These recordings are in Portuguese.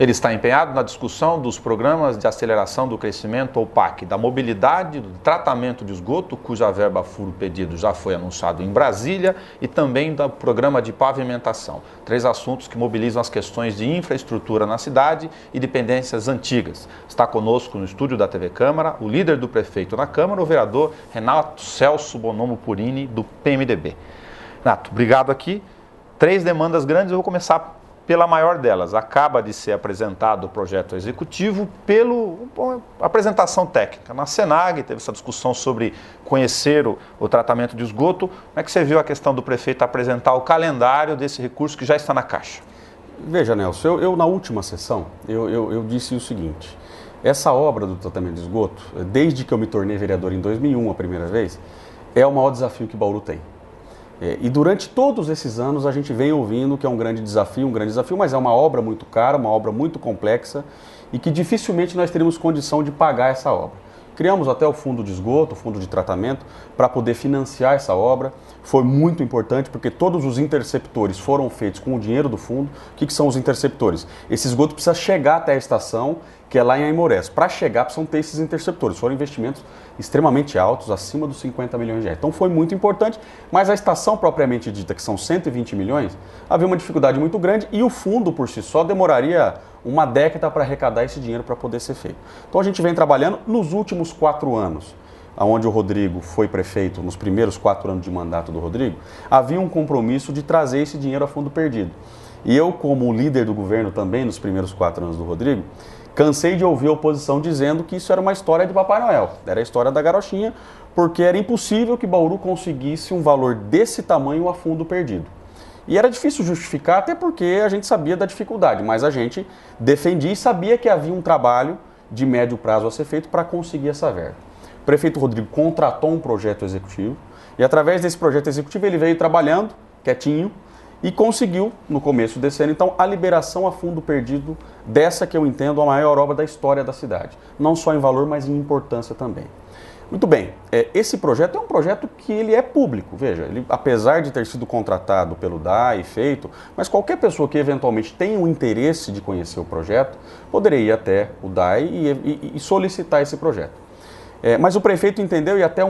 Ele está empenhado na discussão dos programas de aceleração do crescimento, ou PAC, da mobilidade, do tratamento de esgoto, cuja verba furo pedido já foi anunciado em Brasília, e também do programa de pavimentação. 3 assuntos que mobilizam as questões de infraestrutura na cidade e dependências antigas. Está conosco no estúdio da TV Câmara o líder do prefeito na Câmara, o vereador Renato Celso Bonomo Purini, do PMDB. Renato, obrigado aqui. 3 demandas grandes, eu vou começar pela maior delas. Acaba de ser apresentado o projeto executivo pela apresentação técnica. Na Senag teve essa discussão sobre conhecer o tratamento de esgoto. Como é que você viu a questão do prefeito apresentar o calendário desse recurso que já está na Caixa? Veja, Nelson, eu na última sessão, eu disse o seguinte: essa obra do tratamento de esgoto, desde que eu me tornei vereador em 2001, a primeira vez, é o maior desafio que Bauru tem. E durante todos esses anos a gente vem ouvindo que é um grande desafio, mas é uma obra muito cara, uma obra muito complexa e que dificilmente nós teríamos condição de pagar essa obra. Criamos até o fundo de esgoto, o fundo de tratamento, para poder financiar essa obra. Foi muito importante porque todos os interceptores foram feitos com o dinheiro do fundo. O que são os interceptores? Esse esgoto precisa chegar até a estação, que é lá em Aimorés. Para chegar, precisam ter esses interceptores. Foram investimentos extremamente altos, acima dos 50 milhões de reais. Então foi muito importante, mas a estação propriamente dita, que são 120 milhões, havia uma dificuldade muito grande e o fundo por si só demoraria uma década para arrecadar esse dinheiro para poder ser feito. Então a gente vem trabalhando nos últimos 4 anos, onde o Rodrigo foi prefeito, nos primeiros 4 anos de mandato do Rodrigo, havia um compromisso de trazer esse dinheiro a fundo perdido. E eu, como líder do governo também nos primeiros 4 anos do Rodrigo, cansei de ouvir a oposição dizendo que isso era uma história de Papai Noel, era a história da garochinha, porque era impossível que Bauru conseguisse um valor desse tamanho a fundo perdido. E era difícil justificar, até porque a gente sabia da dificuldade, mas a gente defendia e sabia que havia um trabalho de médio prazo a ser feito para conseguir essa verba. O prefeito Rodrigo contratou um projeto executivo e através desse projeto executivo ele veio trabalhando, quietinho, e conseguiu, no começo desse ano, então, a liberação a fundo perdido dessa que eu entendo a maior obra da história da cidade. Não só em valor, mas em importância também. Muito bem, esse projeto é um projeto que ele é público, veja, ele, apesar de ter sido contratado pelo DAI e feito, mas qualquer pessoa que eventualmente tenha o interesse de conhecer o projeto, poderia ir até o DAI e solicitar esse projeto. Mas o prefeito entendeu, e até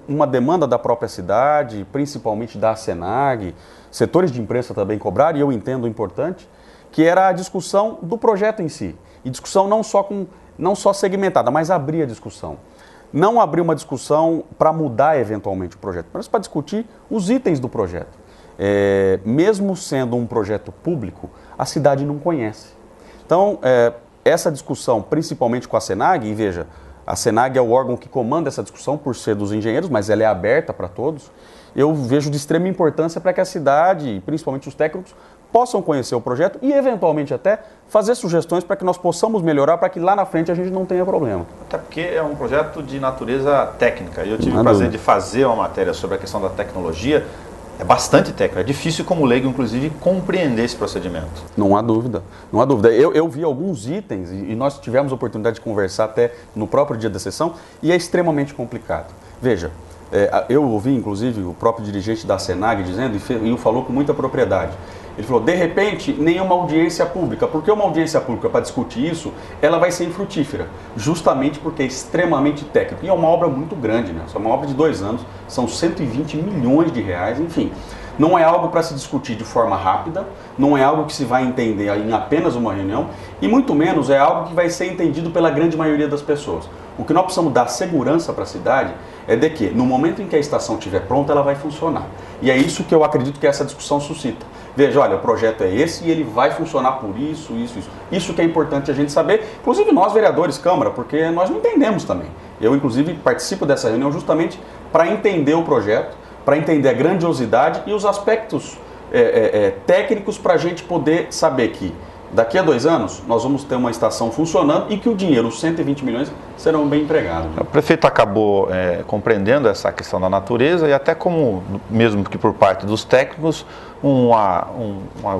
uma demanda da própria cidade, principalmente da Senag, setores de imprensa também cobraram, e eu entendo importante, que era a discussão do projeto em si. E discussão não só segmentada, mas abrir a discussão. Não abrir uma discussão para mudar eventualmente o projeto, mas para discutir os itens do projeto. Mesmo sendo um projeto público, a cidade não conhece. Então, essa discussão, principalmente com a Senag, e veja, a Senag é o órgão que comanda essa discussão por ser dos engenheiros, mas ela é aberta para todos. Eu vejo de extrema importância para que a cidade, principalmente os técnicos, possam conhecer o projeto e, eventualmente, até fazer sugestões para que nós possamos melhorar, para que lá na frente a gente não tenha problema. Até porque é um projeto de natureza técnica. Eu tive o prazer de fazer uma matéria sobre a questão da tecnologia. É bastante técnico, é difícil como leigo, inclusive, compreender esse procedimento. Não há dúvida, não há dúvida. Eu vi alguns itens e nós tivemos a oportunidade de conversar até no próprio dia da sessão e é extremamente complicado. Veja, eu ouvi, inclusive, o próprio dirigente da Senag dizendo, e o falou com muita propriedade. Ele falou, de repente, nenhuma audiência pública, porque uma audiência pública para discutir isso, ela vai ser infrutífera, justamente porque é extremamente técnico. E é uma obra muito grande, né? É uma obra de 2 anos, são 120 milhões de reais, enfim. Não é algo para se discutir de forma rápida, não é algo que se vai entender em apenas uma reunião, e muito menos é algo que vai ser entendido pela grande maioria das pessoas. O que nós precisamos dar segurança para a cidade é de que, no momento em que a estação estiver pronta, ela vai funcionar. E é isso que eu acredito que essa discussão suscita. Veja, olha, o projeto é esse e ele vai funcionar por isso. Isso que é importante a gente saber, inclusive nós, vereadores, Câmara, porque nós não entendemos também. Eu, inclusive, participo dessa reunião justamente para entender o projeto, para entender a grandiosidade e os aspectos técnicos para a gente poder saber que daqui a 2 anos nós vamos ter uma estação funcionando e que o dinheiro, os 120 milhões, serão bem empregados. O prefeito acabou compreendendo essa questão da natureza e até como, mesmo que por parte dos técnicos, uma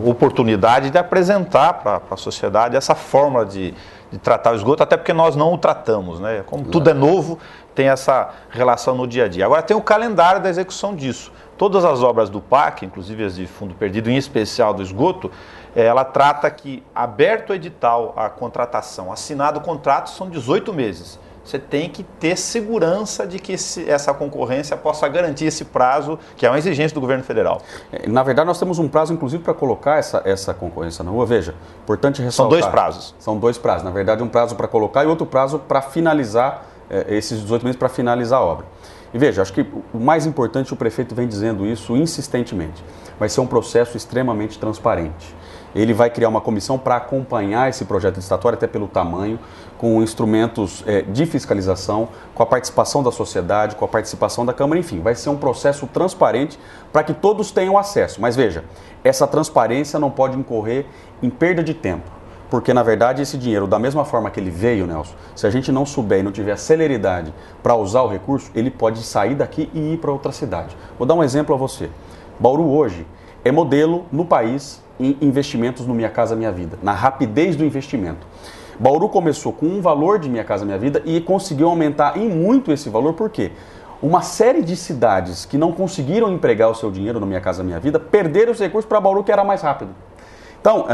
oportunidade de apresentar para a sociedade essa forma de tratar o esgoto, até porque nós não o tratamos, né? Como tudo é novo, tem essa relação no dia a dia. Agora tem o calendário da execução disso. Todas as obras do PAC, inclusive as de fundo perdido, em especial do esgoto, ela trata que, aberto o edital, a contratação, assinado o contrato, são 18 meses. Você tem que ter segurança de que essa concorrência possa garantir esse prazo, que é uma exigência do governo federal. Na verdade, nós temos um prazo, inclusive, para colocar essa concorrência na rua. Veja, importante ressaltar. São 2 prazos. São 2 prazos. Na verdade, um prazo para colocar e outro prazo para finalizar, esses 18 meses para finalizar a obra. E veja, acho que o mais importante, o prefeito vem dizendo isso insistentemente, vai ser um processo extremamente transparente. Ele vai criar uma comissão para acompanhar esse projeto licitatório, até pelo tamanho, com instrumentos de fiscalização, com a participação da sociedade, com a participação da Câmara, enfim, vai ser um processo transparente para que todos tenham acesso. Mas veja, essa transparência não pode incorrer em perda de tempo, porque na verdade esse dinheiro, da mesma forma que ele veio, Nelson, se a gente não souber e não tiver celeridade para usar o recurso, ele pode sair daqui e ir para outra cidade. Vou dar um exemplo a você. Bauru hoje é modelo no país em investimentos no Minha Casa Minha Vida, na rapidez do investimento. Bauru começou com um valor de Minha Casa Minha Vida e conseguiu aumentar em muito esse valor, por quê? Uma série de cidades que não conseguiram empregar o seu dinheiro no Minha Casa Minha Vida perderam os recursos para Bauru, que era mais rápido. Então,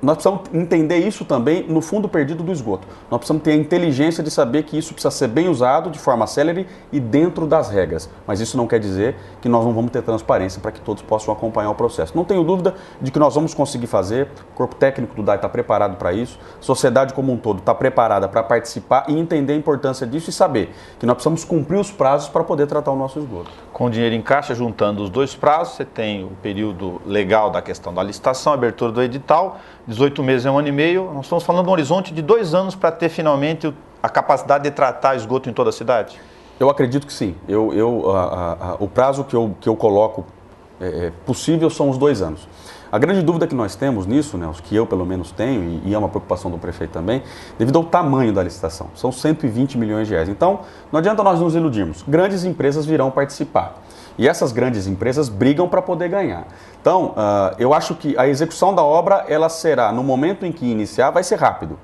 nós precisamos entender isso também no fundo perdido do esgoto. Nós precisamos ter a inteligência de saber que isso precisa ser bem usado de forma célere e dentro das regras. Mas isso não quer dizer que nós não vamos ter transparência para que todos possam acompanhar o processo. Não tenho dúvida de que nós vamos conseguir fazer, o corpo técnico do DAI está preparado para isso, a sociedade como um todo está preparada para participar e entender a importância disso e saber que nós precisamos cumprir os prazos para poder tratar o nosso esgoto. Com o dinheiro em caixa, juntando os 2 prazos, você tem o período legal da questão da licitação, abertura do edital, 18 meses é 1 ano e meio, nós estamos falando de um horizonte de 2 anos para ter finalmente a capacidade de tratar esgoto em toda a cidade? Eu acredito que sim. O prazo que eu coloco possível são os 2 anos. A grande dúvida que nós temos nisso, Nelson, que eu pelo menos tenho, e é uma preocupação do prefeito também, devido ao tamanho da licitação, são 120 milhões de reais. Então, não adianta nós nos iludirmos, grandes empresas virão participar. E essas grandes empresas brigam para poder ganhar. Então, eu acho que a execução da obra, ela será, no momento em que iniciar, vai ser rápido.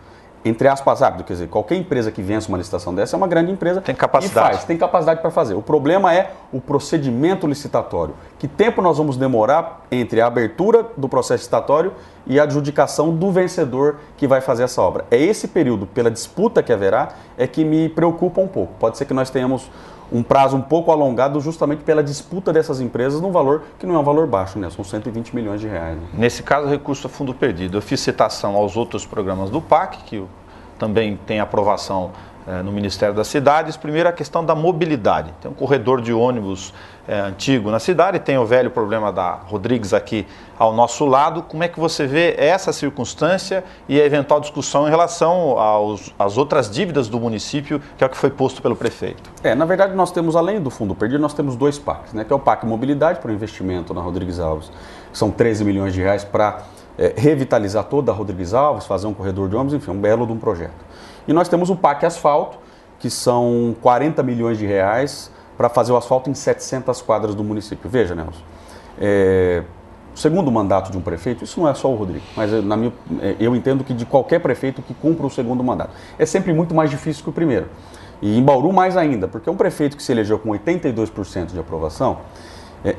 Entre aspas, rápido, quer dizer, qualquer empresa que vença uma licitação dessa é uma grande empresa. Tem capacidade. Tem capacidade para fazer. O problema é o procedimento licitatório. Que tempo nós vamos demorar entre a abertura do processo licitatório e a adjudicação do vencedor que vai fazer essa obra? É esse período, pela disputa que haverá, é que me preocupa um pouco. Pode ser que nós tenhamos um prazo um pouco alongado justamente pela disputa dessas empresas num valor que não é um valor baixo, né? São 120 milhões de reais. Né? Nesse caso, recurso a fundo perdido. Eu fiz citação aos outros programas do PAC, que também tem aprovação no Ministério das Cidades. Primeiro, a questão da mobilidade. Tem um corredor de ônibus antigo na cidade, tem o velho problema da Rodrigues aqui ao nosso lado. Como é que você vê essa circunstância e a eventual discussão em relação às outras dívidas do município, que é o que foi posto pelo prefeito? Na verdade, nós temos, além do fundo perdido, nós temos 2 PACs, né? Que é o PAC Mobilidade, para o investimento na Rodrigues Alves, que são 13 milhões de reais para revitalizar toda a Rodrigues Alves, fazer um corredor de ônibus, enfim, um belo de um projeto. E nós temos o PAC Asfalto, que são 40 milhões de reais para fazer o asfalto em 700 quadras do município. Veja, Nelson, o segundo mandato de um prefeito, isso não é só o Rodrigo, mas eu entendo que de qualquer prefeito que cumpra o segundo mandato, é sempre muito mais difícil que o primeiro. E em Bauru mais ainda, porque um prefeito que se elegeu com 82% de aprovação,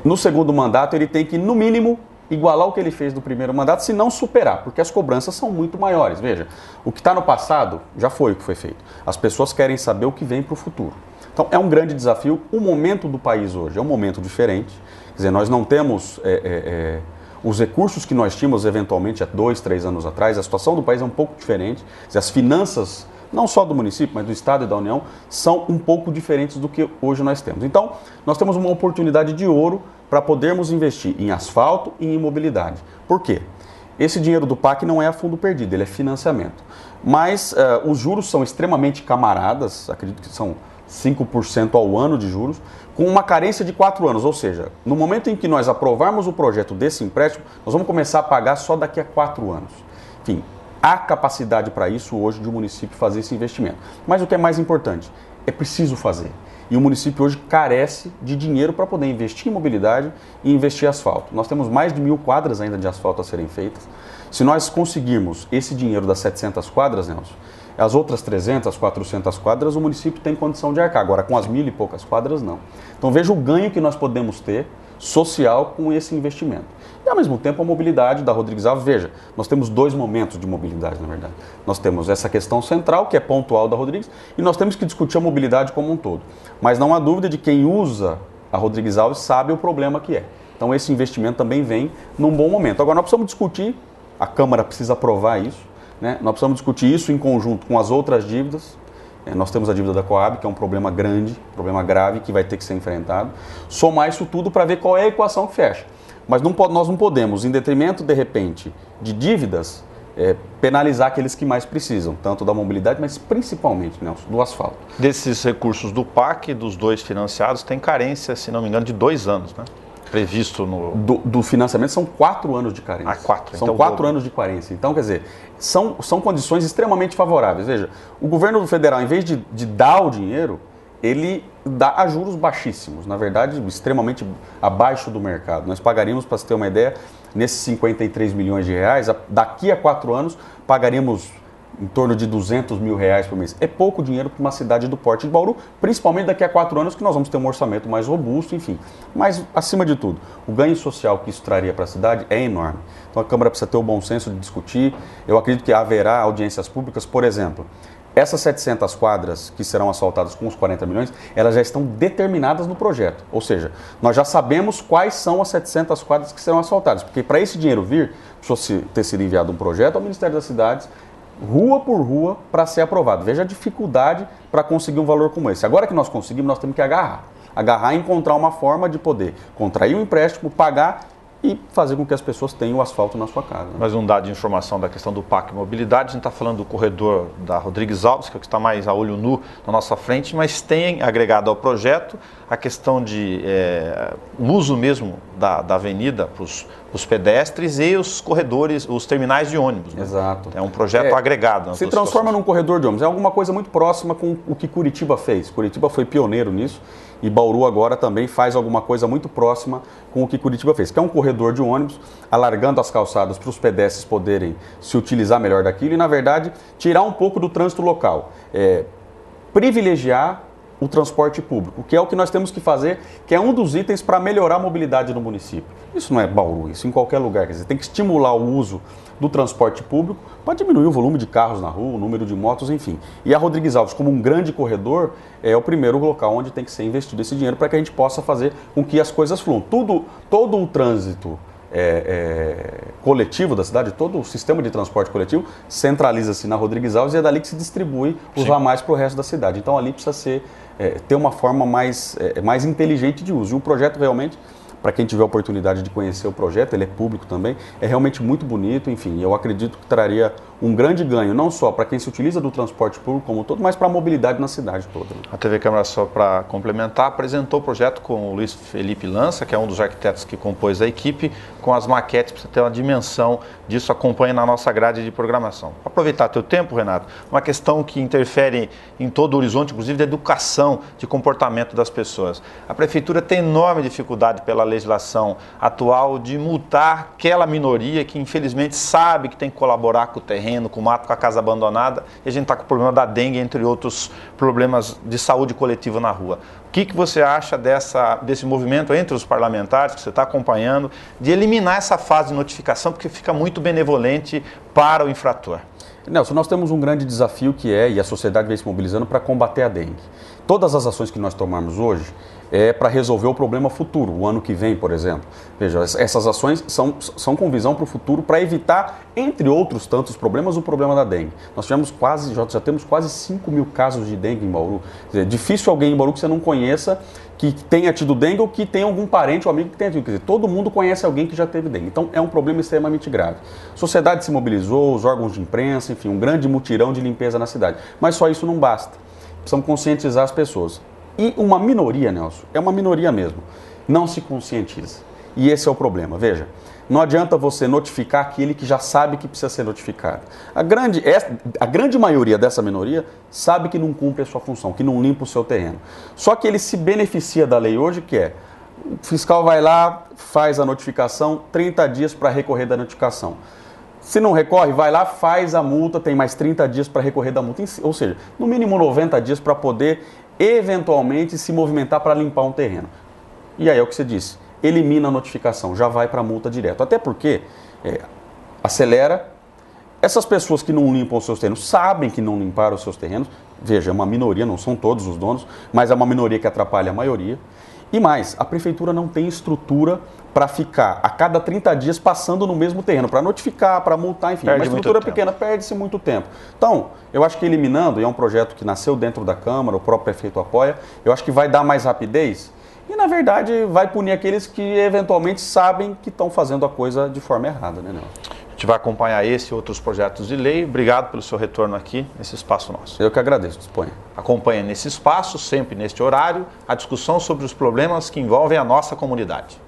no segundo mandato ele tem que, no mínimo, igualar o que ele fez do primeiro mandato, se não superar, porque as cobranças são muito maiores. Veja, o que está no passado já foi o que foi feito. As pessoas querem saber o que vem para o futuro. Então, é um grande desafio. O momento do país hoje é um momento diferente. Quer dizer, nós não temos os recursos que nós tínhamos eventualmente há 2, 3 anos atrás. A situação do país é um pouco diferente. Quer dizer, as finanças, não só do município, mas do Estado e da União, são um pouco diferentes do que hoje nós temos. Então, nós temos uma oportunidade de ouro para podermos investir em asfalto e em mobilidade. Por quê? Esse dinheiro do PAC não é a fundo perdido, ele é financiamento. Mas os juros são extremamente camaradas, acredito que são 5% ao ano de juros, com uma carência de 4 anos. Ou seja, no momento em que nós aprovarmos o projeto desse empréstimo, nós vamos começar a pagar só daqui a 4 anos. Enfim, há capacidade para isso hoje de o município fazer esse investimento. Mas o que é mais importante, é preciso fazer. E o município hoje carece de dinheiro para poder investir em mobilidade e investir em asfalto. Nós temos mais de 1.000 quadras ainda de asfalto a serem feitas. Se nós conseguirmos esse dinheiro das 700 quadras, Nelson, as outras 300, 400 quadras, o município tem condição de arcar. Agora, com as 1.000 e poucas quadras, não. Então, veja o ganho que nós podemos ter social com esse investimento. E, ao mesmo tempo, a mobilidade da Rodrigues Alves, veja, nós temos dois momentos de mobilidade, na verdade. Nós temos essa questão central, que é pontual da Rodrigues, e nós temos que discutir a mobilidade como um todo. Mas não há dúvida de quem usa a Rodrigues Alves sabe o problema que é. Então, esse investimento também vem num bom momento. Agora, nós precisamos discutir, a Câmara precisa aprovar isso, né? Nós precisamos discutir isso em conjunto com as outras dívidas. Nós temos a dívida da Coab, que é um problema grande, problema grave, que vai ter que ser enfrentado. Somar isso tudo para ver qual é a equação que fecha. Mas nós não podemos, em detrimento, de repente, de dívidas, penalizar aqueles que mais precisam, tanto da mobilidade, mas principalmente, Nelson, do asfalto. Desses recursos do PAC, dos dois financiados, tem carência, se não me engano, de 2 anos, né? Previsto no... Do financiamento são 4 anos de carência. Ah, 4. São então, 4 anos de carência. Então, quer dizer, são condições extremamente favoráveis. Veja, o governo federal, em vez de dar o dinheiro, ele dá a juros baixíssimos, na verdade, extremamente abaixo do mercado. Nós pagaríamos, para você ter uma ideia, nesses 53 milhões de reais, daqui a 4 anos, pagaríamos em torno de 200 mil reais por mês. É pouco dinheiro para uma cidade do porte de Bauru, principalmente daqui a 4 anos, que nós vamos ter um orçamento mais robusto, enfim. Mas, acima de tudo, o ganho social que isso traria para a cidade é enorme. Então, a Câmara precisa ter o bom senso de discutir. Eu acredito que haverá audiências públicas, por exemplo. Essas 700 quadras que serão asfaltadas com os 40 milhões, elas já estão determinadas no projeto. Ou seja, nós já sabemos quais são as 700 quadras que serão asfaltadas. Porque para esse dinheiro vir, precisa ter sido enviado um projeto ao Ministério das Cidades, rua por rua, para ser aprovado. Veja a dificuldade para conseguir um valor como esse. Agora que nós conseguimos, nós temos que agarrar e encontrar uma forma de poder contrair um empréstimo, pagar e fazer com que as pessoas tenham o asfalto na sua casa. Mas um dado de informação da questão do PAC Mobilidade, a gente está falando do corredor da Rodrigues Alves, que é o que está mais a olho nu na nossa frente, mas tem agregado ao projeto a questão de uso mesmo da avenida para os pedestres e os corredores, os terminais de ônibus. Né? Exato. É um projeto agregado. Se transforma num corredor de ônibus. É alguma coisa muito próxima com o que Curitiba fez. Curitiba foi pioneiro nisso e Bauru agora também faz alguma coisa muito próxima com o que Curitiba fez, que é um corredor de ônibus, alargando as calçadas para os pedestres poderem se utilizar melhor daquilo e, na verdade, tirar um pouco do trânsito local. Privilegiar o transporte público, que é o que nós temos que fazer, que é um dos itens para melhorar a mobilidade no município. Isso não é Bauru, isso em qualquer lugar. Quer dizer, tem que estimular o uso do transporte público para diminuir o volume de carros na rua, o número de motos, enfim. E a Rodrigues Alves, como um grande corredor, é o primeiro local onde tem que ser investido esse dinheiro para que a gente possa fazer com que as coisas fluam. Todo o trânsito coletivo da cidade, todo o sistema de transporte coletivo centraliza-se na Rodrigues Alves e é dali que se distribui os ramais para o resto da cidade. Então ali precisa ter uma forma mais inteligente de uso. E o projeto realmente, para quem tiver a oportunidade de conhecer o projeto, ele é público também, é realmente muito bonito, enfim, eu acredito que traria um grande ganho, não só para quem se utiliza do transporte público como um todo, mas para a mobilidade na cidade toda. A TV Câmara, só para complementar, apresentou o projeto com o Luiz Felipe Lança, que é um dos arquitetos que compôs a equipe, com as maquetes, para você ter uma dimensão disso, acompanha na nossa grade de programação. Aproveitar teu tempo, Renato, uma questão que interfere em todo o horizonte, inclusive da educação, de comportamento das pessoas. A Prefeitura tem enorme dificuldade pela legislação atual de multar aquela minoria que infelizmente sabe que tem que colaborar com o terreno, com o mato, com a casa abandonada, e a gente está com o problema da dengue, entre outros problemas de saúde coletiva na rua. O que você acha desse movimento entre os parlamentares, que você está acompanhando, de eliminar essa fase de notificação, porque fica muito benevolente para o infrator? Nelson, nós temos um grande desafio e a sociedade vem se mobilizando para combater a dengue. Todas as ações que nós tomarmos hoje é para resolver o problema futuro, o ano que vem, por exemplo. Veja, essas ações são com visão para o futuro, para evitar, entre outros tantos problemas, o problema da dengue. Nós já temos quase 5 mil casos de dengue em Bauru. É difícil alguém em Bauru que você não conheça que tenha tido dengue ou que tenha algum parente ou amigo que tenha tido. Quer dizer, todo mundo conhece alguém que já teve dengue. Então, é um problema extremamente grave. A sociedade se mobilizou, os órgãos de imprensa, enfim, um grande mutirão de limpeza na cidade. Mas só isso não basta. Precisamos conscientizar as pessoas. E uma minoria, Nelson, é uma minoria mesmo, não se conscientiza. E esse é o problema. Veja, não adianta você notificar aquele que já sabe que precisa ser notificado. A grande maioria dessa minoria sabe que não cumpre a sua função, que não limpa o seu terreno. Só que ele se beneficia da lei hoje, que é, o fiscal vai lá, faz a notificação, 30 dias para recorrer da notificação. Se não recorre, vai lá, faz a multa, tem mais 30 dias para recorrer da multa. Ou seja, no mínimo 90 dias para poder, eventualmente, se movimentar para limpar um terreno. E aí é o que você disse. elimina a notificação, já vai para a multa direto. Até porque acelera. Essas pessoas que não limpam os seus terrenos sabem que não limparam os seus terrenos. Veja, é uma minoria, não são todos os donos, mas é uma minoria que atrapalha a maioria. E mais, a prefeitura não tem estrutura para ficar a cada 30 dias passando no mesmo terreno, para notificar, para multar, enfim. Uma estrutura pequena, perde-se muito tempo. Então, eu acho que eliminando, e é um projeto que nasceu dentro da Câmara, o próprio prefeito apoia, eu acho que vai dar mais rapidez e, na verdade, vai punir aqueles que eventualmente sabem que estão fazendo a coisa de forma errada, né, Nelson? A gente vai acompanhar esse e outros projetos de lei. Obrigado pelo seu retorno aqui nesse espaço nosso. Eu que agradeço, disponha. Acompanhe nesse espaço, sempre neste horário, a discussão sobre os problemas que envolvem a nossa comunidade.